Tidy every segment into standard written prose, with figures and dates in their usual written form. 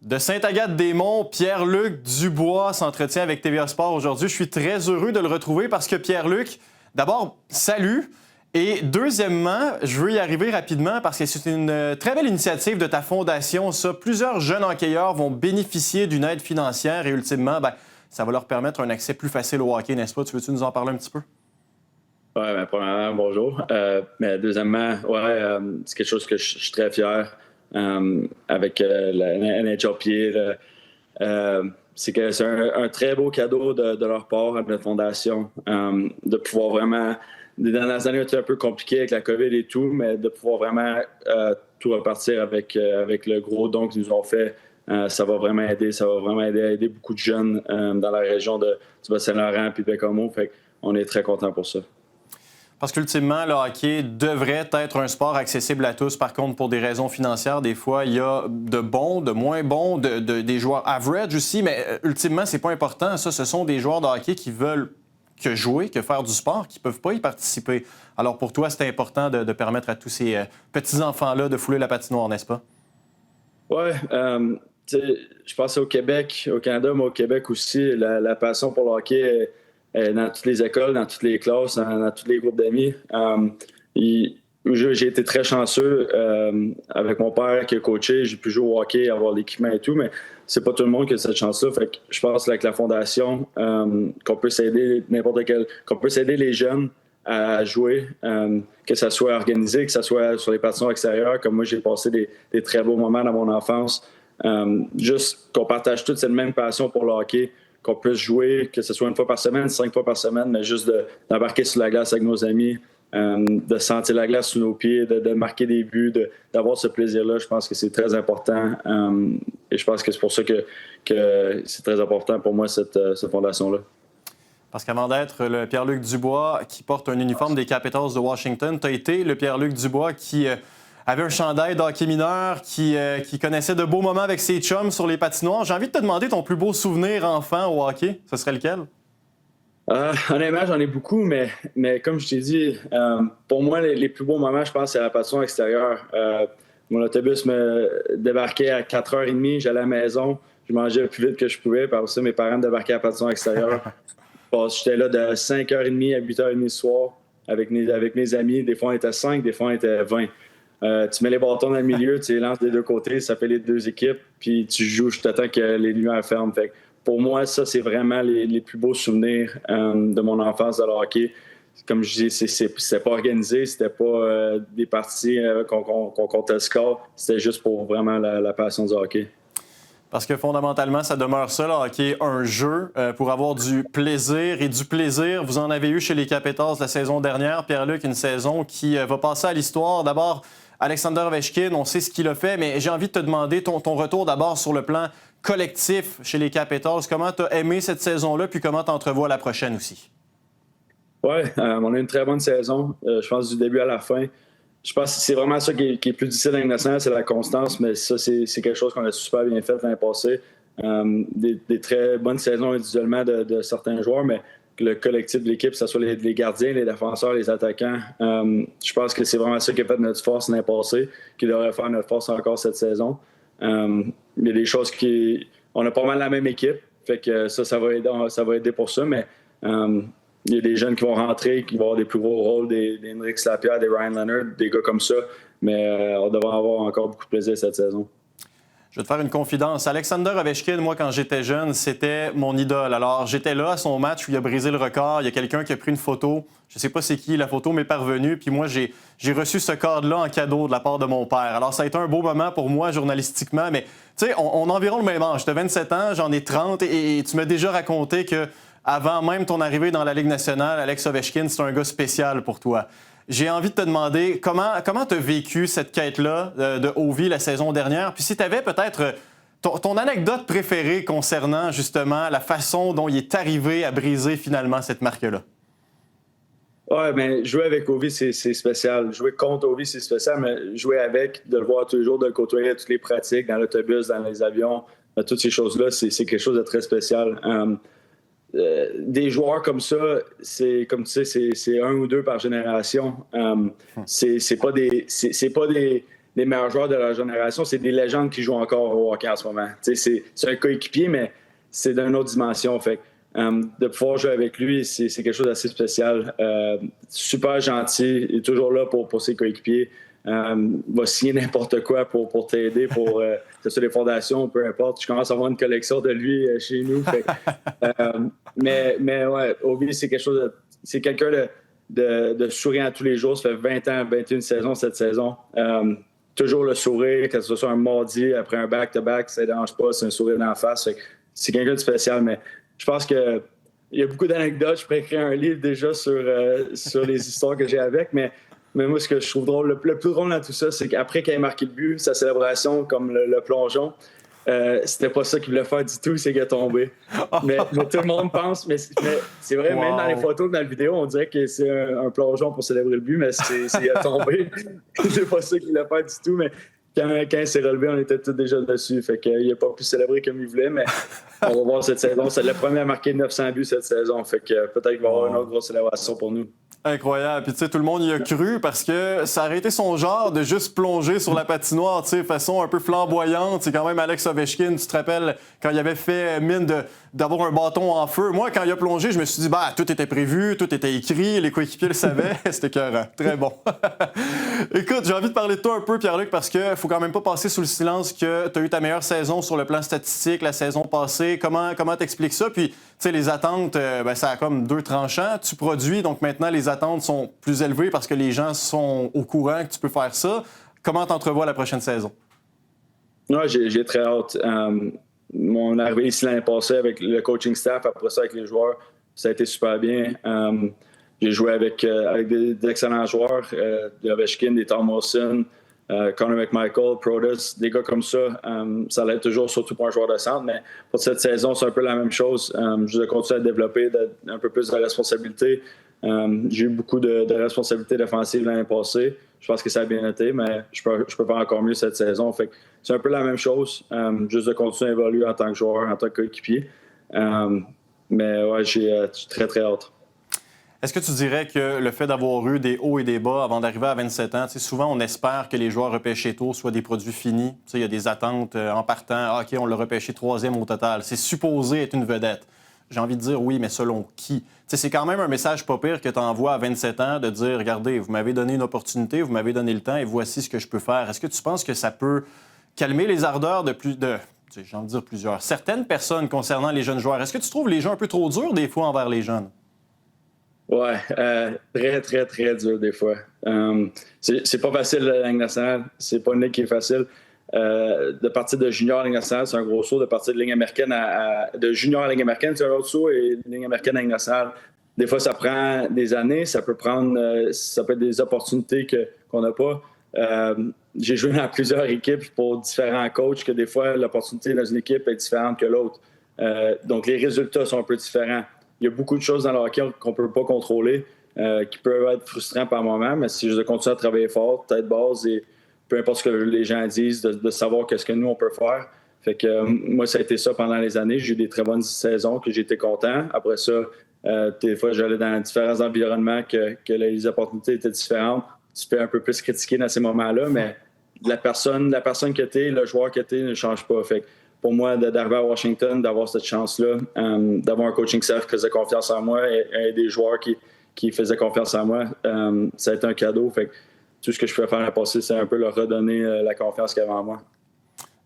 De Sainte-Agathe-des-Monts, Pierre-Luc Dubois s'entretient avec TVA Sport aujourd'hui. Je suis très heureux de le retrouver parce que Pierre-Luc, d'abord, salut. Et deuxièmement, je veux y arriver rapidement parce que c'est une très belle initiative de ta fondation. Ça. Plusieurs jeunes hockeyeurs vont bénéficier d'une aide financière et ultimement, ça va leur permettre un accès plus facile au hockey, n'est-ce pas? Tu veux-tu nous en parler un petit peu? Oui, premièrement, bonjour. Mais deuxièmement, c'est quelque chose que je suis très fier avec la NHLPA. C'est un très beau cadeau de leur part à notre fondation, de pouvoir vraiment. Les dernières années ont été un peu compliquées avec la COVID et tout, mais de pouvoir vraiment tout repartir avec le gros don qu'ils nous ont fait. Ça va vraiment aider. Ça va vraiment aider beaucoup de jeunes dans la région du Bas-Saint-Laurent et de Bécomo. Fait qu'on est très contents pour ça. Parce qu'ultimement, le hockey devrait être un sport accessible à tous. Par contre, pour des raisons financières, des fois, il y a de bons, de moins bons, des joueurs average aussi. Mais ultimement, c'est pas important. Ça, ce sont des joueurs de hockey qui veulent que jouer, que faire du sport, qui peuvent pas y participer. Alors pour toi, c'est important de permettre à tous ces petits-enfants-là de fouler la patinoire, n'est-ce pas? Oui. Je pense au Québec, au Canada, mais au Québec aussi, la passion pour le hockey dans toutes les écoles, dans toutes les classes, dans tous les groupes d'amis. J'ai été très chanceux avec mon père qui a coaché. J'ai pu jouer au hockey, avoir l'équipement et tout, mais c'est pas tout le monde qui a cette chance-là. Fait que je pense avec la fondation qu'on peut s'aider qu'on peut s'aider les jeunes à jouer, que ça soit organisé, que ça soit sur les patinoires extérieurs. Comme moi, j'ai passé des très beaux moments dans mon enfance. Juste qu'on partage toute cette même passion pour le hockey, qu'on puisse jouer, que ce soit une fois par semaine, 5 fois par semaine, mais juste d'embarquer sur la glace avec nos amis, de sentir la glace sous nos pieds, de marquer des buts, d'avoir ce plaisir-là. Je pense que c'est très important. Et je pense que c'est pour ça que c'est très important pour moi, cette fondation-là. Parce qu'avant d'être le Pierre-Luc Dubois qui porte un uniforme des Capitals de Washington, tu as été le Pierre-Luc Dubois qui avait un chandail d'hockey mineur, qui connaissait de beaux moments avec ses chums sur les patinoires. J'ai envie de te demander ton plus beau souvenir enfant au hockey. Ce serait lequel? Honnêtement, j'en ai beaucoup, mais comme je t'ai dit, pour moi, les plus beaux moments, je pense, c'est à la patinoire extérieure. Mon autobus me débarquait à 4h30, j'allais à la maison, je mangeais le plus vite que je pouvais. Par ça, mes parents me débarquaient à la patinoire extérieure. J'étais là de 5h30 à 8h30 le soir avec mes amis. Des fois, on était 5, des fois, on était 20. Tu mets les bâtons dans le milieu, tu les lances des deux côtés, ça fait les deux équipes, puis tu joues jusqu'à temps que les lumières ferment. Fait que pour moi, ça, c'est vraiment les plus beaux souvenirs de mon enfance de le hockey. Comme je dis, c'était pas organisé, c'était pas des parties qu'on comptait le score, c'était juste pour vraiment la passion du hockey. Parce que fondamentalement, ça demeure ça, le hockey, un jeu pour avoir du plaisir. Et du plaisir, vous en avez eu chez les Capitals la saison dernière. Pierre-Luc, une saison qui va passer à l'histoire. D'abord, Alexander Ovechkin, on sait ce qu'il a fait, mais j'ai envie de te demander ton retour d'abord sur le plan collectif chez les Capitals. Comment tu as aimé cette saison-là, puis comment tu entrevois la prochaine aussi? Oui, on a eu une très bonne saison, je pense, du début à la fin. Je pense que c'est vraiment ça qui est plus difficile dans le national, c'est la constance, mais ça, c'est quelque chose qu'on a super bien fait l'année passée. Des très bonnes saisons individuellement de certains joueurs, mais le collectif de l'équipe, que ce soit les gardiens, les défenseurs, les attaquants, je pense que c'est vraiment ça qui a fait notre force l'année passée, qui devrait faire notre force encore cette saison. Il y a des choses on a pas mal la même équipe, fait que ça va aider pour ça, mais il y a des jeunes qui vont rentrer, qui vont avoir des plus gros rôles, des Henrik Slapierre, des Ryan Leonard, des gars comme ça. Mais on devrait avoir encore beaucoup de plaisir cette saison. Je vais te faire une confidence. Alexander Ovechkin, moi, quand j'étais jeune, c'était mon idole. Alors, j'étais là à son match où il a brisé le record. Il y a quelqu'un qui a pris une photo. Je ne sais pas c'est qui, la photo m'est parvenue. Puis moi, j'ai reçu ce cadre-là en cadeau de la part de mon père. Alors, ça a été un beau moment pour moi, journalistiquement. Mais, tu sais, on a environ le même âge. Tu as 27 ans, j'en ai 30. Et tu m'as déjà raconté que avant même ton arrivée dans la Ligue nationale, Alex Ovechkin, c'est un gars spécial pour toi. J'ai envie de te demander comment tu as vécu cette quête-là de Ovi la saison dernière. Puis si tu avais peut-être ton anecdote préférée concernant justement la façon dont il est arrivé à briser finalement cette marque-là. Oui, mais jouer avec Ovi, c'est spécial. Jouer contre Ovi, c'est spécial, mais jouer avec, de le voir tous les jours, de le côtoyer à toutes les pratiques, dans l'autobus, dans les avions, toutes ces choses-là, c'est quelque chose de très spécial. Des joueurs comme ça, c'est comme tu sais, c'est un ou deux par génération. C'est pas des des meilleurs joueurs de leur génération. C'est des légendes qui jouent encore au hockey en ce moment. C'est un coéquipier, mais c'est d'une autre dimension. Fait de pouvoir jouer avec lui, c'est quelque chose d'assez spécial. Super gentil, il est toujours là pour ses coéquipiers. Va signer n'importe quoi pour t'aider, pour que ce soit des fondations, peu importe. Je commence à avoir une collection de lui chez nous. Mais ouais, Ovi, c'est quelque chose c'est quelqu'un de souriant tous les jours. Ça fait 20 ans, 21 saisons cette saison. Toujours le sourire, que ce soit un mardi après un back-to-back, ça ne dérange pas, c'est un sourire d'en face. C'est quelqu'un de spécial, mais je pense qu'il y a beaucoup d'anecdotes. Je pourrais écrire un livre déjà sur les histoires que j'ai avec, mais moi, ce que je trouve drôle, le plus drôle dans tout ça, c'est qu'après qu'il ait marqué le but, sa célébration, comme le plongeon, c'était pas ça qu'il voulait faire du tout, c'est qu'il est tombé. Mais tout le monde pense, mais c'est vrai, même dans les photos, dans la vidéo, on dirait que c'est un plongeon pour célébrer le but, mais il a tombé. C'est pas ça qu'il voulait faire du tout, mais quand il s'est relevé, on était tous déjà dessus. Fait qu'il n'a pas pu célébrer comme il voulait, mais on va voir cette saison. C'est le premier à marquer 900 buts cette saison. Fait que peut-être qu'il va y avoir une autre grosse célébration pour nous. Incroyable. Puis, tu sais, tout le monde y a cru parce que ça aurait été son genre de juste plonger sur la patinoire, tu sais, façon un peu flamboyante. C'est quand même Alex Ovechkin, tu te rappelles, quand il avait fait mine d'avoir un bâton en feu. Moi, quand il a plongé, je me suis dit, tout était prévu, tout était écrit, les coéquipiers le savaient. C'était écœurant. Très bon. Écoute, j'ai envie de parler de toi un peu, Pierre-Luc, parce qu'il faut quand même pas passer sous le silence que tu as eu ta meilleure saison sur le plan statistique la saison passée. Comment t'expliques ça? Puis, tu sais, les attentes, ça a comme deux tranchants. Tu produis, donc maintenant, les attentes sont plus élevées parce que les gens sont au courant que tu peux faire ça. Comment t'entrevois la prochaine saison? Ouais, j'ai très hâte. Mon arrivée ici l'année passée avec le coaching staff, après ça avec les joueurs, ça a été super bien. J'ai joué avec d'excellents joueurs, des Ovechkin, des Tom Wilson, Connor McMichael, Protas, des gars comme ça. Ça l'aide toujours, surtout pour un joueur de centre, mais pour cette saison, c'est un peu la même chose. Je vais continuer à développer un peu plus de responsabilité. J'ai eu beaucoup de responsabilités défensives l'année passée. Je pense que ça a bien été, mais je peux faire encore mieux cette saison. Fait que c'est un peu la même chose, juste de continuer à évoluer en tant que joueur, en tant que coéquipier. Mais ouais, j'ai très, très hâte. Est-ce que tu dirais que le fait d'avoir eu des hauts et des bas avant d'arriver à 27 ans, souvent on espère que les joueurs repêchés tôt soient des produits finis. Il y a des attentes en partant. OK, on l'a repêché 3e au total. C'est supposé être une vedette. J'ai envie de dire oui, mais selon qui? C'est quand même un message pas pire que tu envoies à 27 ans de dire, regardez, vous m'avez donné une opportunité, vous m'avez donné le temps et voici ce que je peux faire. Est-ce que tu penses que ça peut calmer les ardeurs j'ai envie de dire certaines personnes concernant les jeunes joueurs? Est-ce que tu trouves les gens un peu trop durs des fois envers les jeunes? Ouais, très, très, très dur des fois. C'est pas facile la Ligue nationale. C'est pas une ligue qui est facile. De partir de junior à la Ligue nationale, c'est un gros saut. De partir de Ligue américaine de junior à la Ligue américaine, c'est un autre saut. Et Ligue américaine à la Ligue nationale, des fois, ça prend des années. Ça peut être des opportunités qu'on n'a pas. J'ai joué dans plusieurs équipes pour différents coachs que des fois, l'opportunité dans une équipe est différente que l'autre. Donc, les résultats sont un peu différents. Il y a beaucoup de choses dans le hockey qu'on ne peut pas contrôler, qui peuvent être frustrants par moment, mais c'est juste de continuer à travailler fort, tête base, et peu importe ce que les gens disent, de savoir qu'est-ce que nous, on peut faire. Fait que moi, ça a été ça pendant les années. J'ai eu des très bonnes saisons que j'étais content. Après ça, des fois, j'allais dans différents environnements que les opportunités étaient différentes. Tu peux un peu plus critiquer dans ces moments-là, mais la personne que tu es, le joueur que tu es ne change pas. Fait que pour moi, d'arriver à Washington, d'avoir cette chance-là, d'avoir un coaching staff qui faisait confiance en moi et des joueurs qui faisaient confiance en moi, ça a été un cadeau. Fait que tout ce que je pouvais faire à passer, c'est un peu leur redonner la confiance qu'il y avait en moi.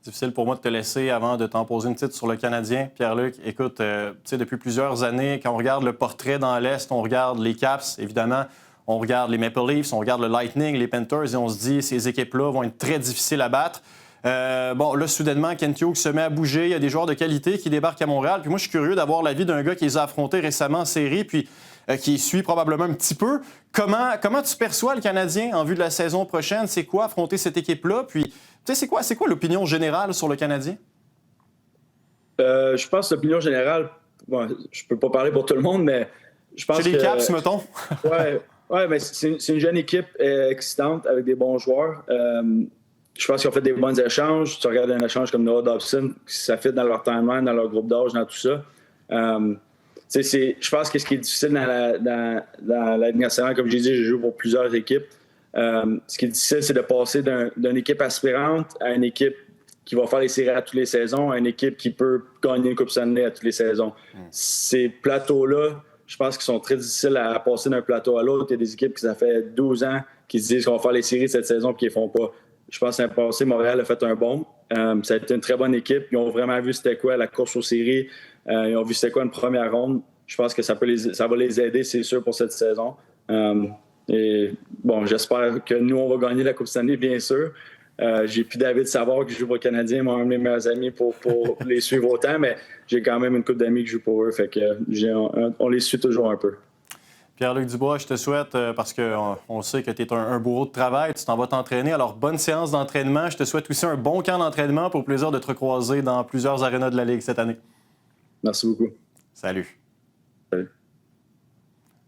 Difficile pour moi de te laisser avant de t'en poser une petite sur le Canadien. Pierre-Luc, écoute, depuis plusieurs années, quand on regarde le portrait dans l'Est, on regarde les Caps, évidemment, on regarde les Maple Leafs, on regarde le Lightning, les Panthers, et on se dit ces équipes-là vont être très difficiles à battre. Là, soudainement, Kent Hughes se met à bouger. Il y a des joueurs de qualité qui débarquent à Montréal. Puis moi, je suis curieux d'avoir l'avis d'un gars qui les a affrontés récemment en série, puis qui suit probablement un petit peu. Comment tu perçois le Canadien en vue de la saison prochaine? C'est quoi affronter cette équipe-là? Puis, c'est quoi l'opinion générale sur le Canadien? Je pense que l'opinion générale, bon, je peux pas parler pour tout le monde, mais je pense que... Chez les Caps, mettons. Ouais, mais c'est une jeune équipe excitante avec des bons joueurs. Je pense qu'ils ont fait des bons échanges. Tu regardes un échange comme Noah Dobson, ça fit dans leur timeline, dans leur groupe d'âge, dans tout ça. Je pense que ce qui est difficile dans la Ligue nationale, comme j'ai dit, j'ai joué pour plusieurs équipes. Ce qui est difficile, c'est de passer d'une équipe aspirante à une équipe qui va faire les séries à toutes les saisons, à une équipe qui peut gagner une Coupe Stanley à toutes les saisons. Ces plateaux-là, je pense qu'ils sont très difficiles à passer d'un plateau à l'autre. Il y a des équipes qui, ça fait 12 ans, qui se disent qu'on va faire les séries cette saison et qui ne les font pas. Je pense que l'année passée, Montréal a fait un bond. Ça a été une très bonne équipe. Ils ont vraiment vu c'était quoi la course aux séries. Ils ont vu c'était quoi une première ronde. Je pense que ça va les aider, c'est sûr, pour cette saison. Et bon, j'espère que nous, on va gagner la Coupe Stanley, bien sûr. J'ai plus David Savard qui joue pour le Canadien, moi, un de mes meilleurs amis pour les suivre autant, mais j'ai quand même une couple d'amis qui jouent pour eux. Fait que on les suit toujours un peu. Pierre-Luc Dubois, je te souhaite, parce qu'on sait que tu es un bourreau de travail, tu t'en vas t'entraîner. Alors, bonne séance d'entraînement. Je te souhaite aussi un bon camp d'entraînement pour le plaisir de te recroiser dans plusieurs arénas de la Ligue cette année. Merci beaucoup. Salut.